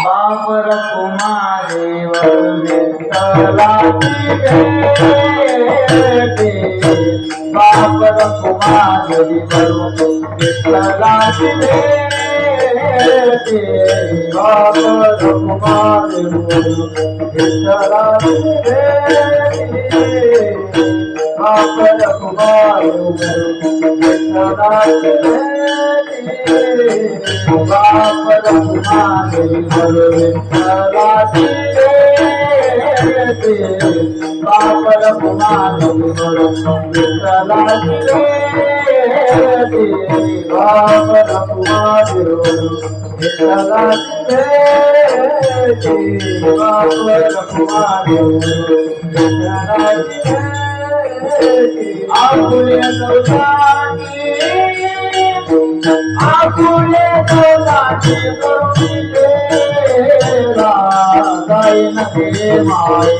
बाप रखुमादेव विठ्ठलाची भेटे बाप रखुमादेव विठ्ठलाची भेटे बाप रखुमादेव विठ्ठलाची भेटे बाप रखुमादेव विठ्ठलाची भेटे बाप रखुमादेव विठ्ठलाची भेटे बाप रखुमादेव विठ्ठलाची भेटे बाप रखुमादेव विठ्ठलाची भेटे बाप रखुमादेव विठ्ठलाची भेटे आपुले सौदाची आपुले सौदाची करुणी तेरा जाईन गे माये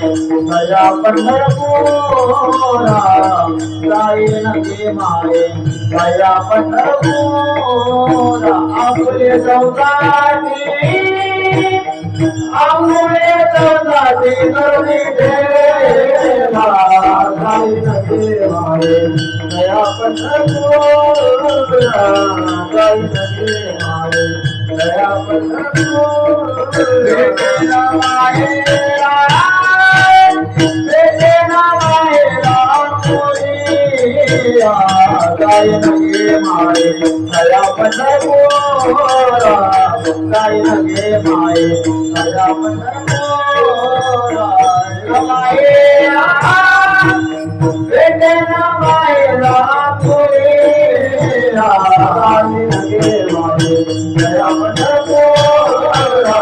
दया पंढरपुरा जाईन गे माये दया पंढरपुरा आपुले सौदाची आपुले सौदाची करुणी तेरा जाईन गे माये दया पंढरपुरा जाईन गे माये दया पंढरपुरा भेटेना माहेरा भेटेना माहेरा पुरिया जाईन गे माये दया पंढरपुरा जाईन गे माये दया पंढरपुरा माहेरा भेटेना माहेरा पुरिया जाईन गे माये दया पंढरपुरा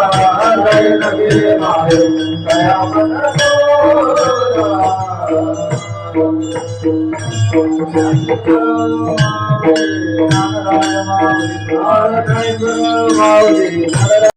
जाईन गे माये दया पंढरपुरा नारायण माऊली